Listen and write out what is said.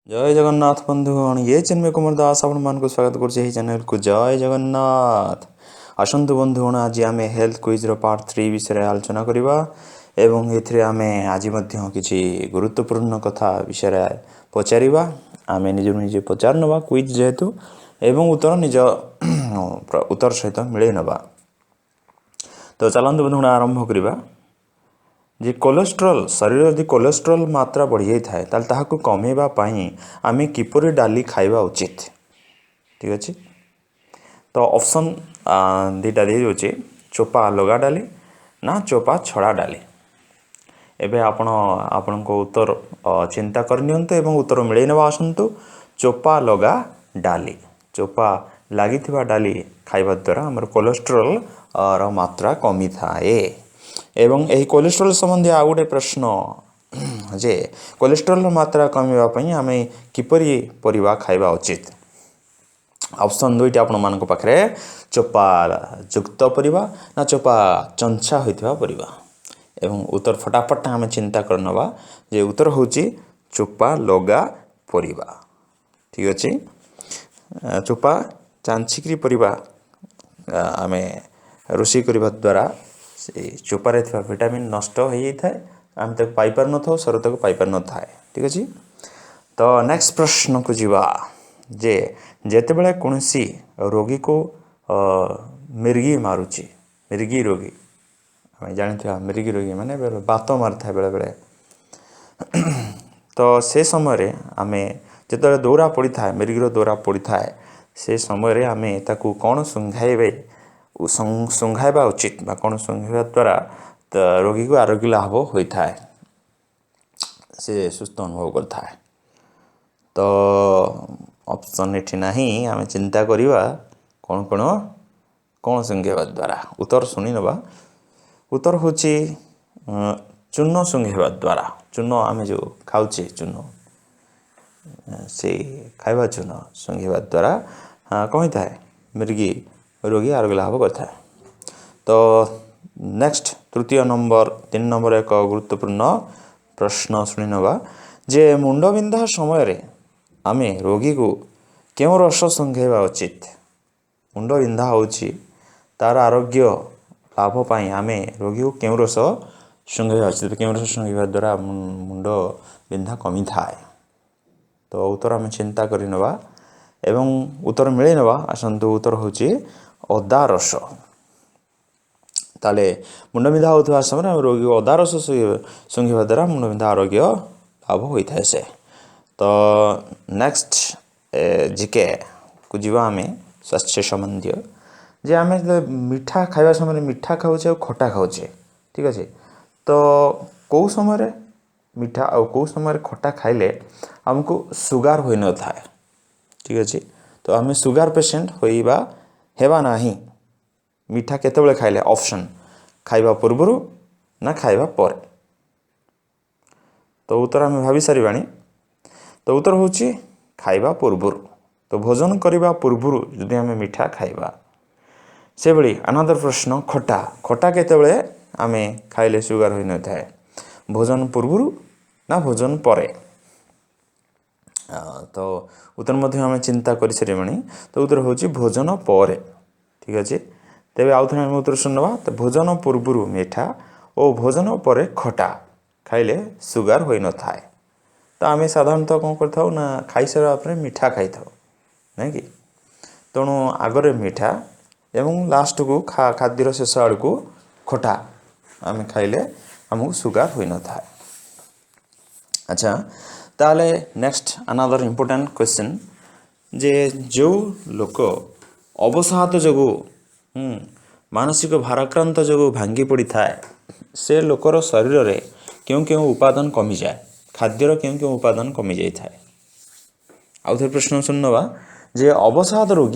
जय जगन्नाथ बंधुगण ये चिन्मय कुमार दास आपण मान को स्वागत कर चैनल को जय जगन्नाथ आसंतु बंधुगण आज आम हेल्थ क्विज पार्ट 3 विषय आलोचना करवा एवं एथिरे आमे आज मध्य किछि गुरुत्वपूर्ण कथा विषय पचारिबा आमे निज निजे पचार नबा क्विज जेहेतु एवं उत्तर निज उत्तर सहित मिले नबा। तो चलंतु बंधुगण आरंभ करवा जे कोलेस्ट्रॉल शरीर यदि कोलेस्ट्रॉल मात्रा बढ़ी जाए ताल ताहाको कमेबा पई आमे किपरि डाली खाइबा उचित। ठीक अछि तो ऑप्शन दुटा दे दोचे चोपा लगा डाली ना चोपा छड़ा डाली। एबे आपण को उत्तर चिंता करनियंतु एवं उत्तर मिले नबा आसंतु चोपा लगा डाली चोपा लागिथिबा डाली खाइबा द्वारा हमर कोलेस्ट्रॉल रो मात्रा कमी थाए। एवं यही कोलेस्ट्रॉल संबंधी आ गोटे प्रश्न जे कोलेस्ट्रॉल मात्रा कमीबा पई आमे किपरि परिबा खाइबा उचित। ऑप्शन दुईटा आपण मान पाखरे चोपा युक्त परिबा ना चोपा चंछा होइथिबा परिबा एवं उत्तर फटाफट आमे चिंता करनबा जे उत्तर होची चोपा लगा परिबा। ठीक अछि चोपा चांछिक्री परिबा आमे रोषी करबा द्वारा से चोपारे थिबा विटामिन नष्ट हो जाए आम तक पाई पार न था शरीर तक पाई पार न था। ठीक अछि तो नेक्स्ट प्रश्न को जीवा जे जेतेबेले कोनसी रोगी को मिर्गी मारुची मिर्गी रोगी हमें जानिथिबा मिर्गी रोगी माने बात मारथा बेले बेले तो से समय रे आमे जेतेबेले दौरा पड़ी था मिर्गी दौरा पड़ी था से समय रे आमे ताकू कोन सुंघाइबे सुंघाइबा उचित बा कोन सुंघाइबा द्वारा रोगी को आरोग्य लाभ होता है से सुस्थ अनुभव करता है। तो ऑप्शन एठी नहीं आम चिंता करिबा कौन कौन कौन सुंघाइबा द्वारा उत्तर सुनी नबा उत्तर होची चूर्ण सुंघाइबा द्वारा चूर्ण आम जो खाउचे चूर्ण से खाइबा चूर्ण सुंघाइबा द्वारा कौन होता है मिर्गी रोगी आरोग्य लाभ करता है। तो नेक्स्ट तृतीय नंबर 3 नंबर एक गुरुत्वपूर्ण प्रश्न शुणी नवा जे मुंडबिंधा समय रे आमे रोगी को क्यों रस सुंघाइबा उचित। मुंडबिंधा होची तार आरोग्य लाभ पाई आमे रोगी को क्यों रस सुंघाइबा उचित क्यों रस सुंघाइबा द्वारा मुंड बिंधा कमी थाए। तो उत्तर आमे चिंता करि नवा एवं उत्तर मिले नवा आसंतु उत्तर होची अदा रस। ताले मुंडबिंधा होता समय रोगी अदा रस सुंघाइबा द्वारा मुंडबिंधा आरोग्य लाभ होता है से। तो नेक्स्ट जिके को जीवा आमे स्वास्थ्य संबंधी जे आमे मीठा खाइबा समय मीठा खाउचे और खट्टा खाउचे। ठीक अछि तो को समय रे मीठा और को समय खट्टा खाइले हमको सुगार होई न थाए। ठीक अछि तो आमे सुगार पेशेंट होइबा हेबा नाही मीठा केतेबेले खाइले ऑप्शन खाइबा पूर्वरु ना खाइबा परे। तो उत्तर आमे भाबी सारिबानी तो उत्तर होची खाइबा पूर्वरु। तो भोजन करिबा पूर्वरु जदि आमे मीठा खाइबा से बड़ी अनदर प्रश्न खट्टा खट्टा केतेबेले आमे खाइले सुगार होई न थाए भोजन पूर्वरु ना भोजन परे। तो उत्तर मध्य आमे चिंता करि सारिबानी तो उत्तर होची भोजन परे। ठीक अछि तेबे आउ थने उत्तर सुनबा तो भोजन पूर्वरु मीठा और भोजन परे खट्टा खाइले सुगार होई न थाए। तो आमे साधारणतः कोन करथाउ ना खाइ सारा आपरे मीठा खाइथाउ नै कि तणु आगरे मीठा एवं लास्ट को खाद्यर शेष आड़ को खट्टा आमे खाइले हमहु सुगार होई न थाए। अच्छा ताले नेक्स्ट अनदर इम्पोर्टेंट क्वेश्चन जे जो लोक अवसाद जगो मानसिक भाराक्रांत जगो भांगी पड़ी थाए से लोकर शरीर रे क्यों क्यों उपादान कमी जाए खाद्यर क्यों क्यों उपादान कमी जाए थाए। आउ थे प्रश्न सुननवा जे अवसाद रोगी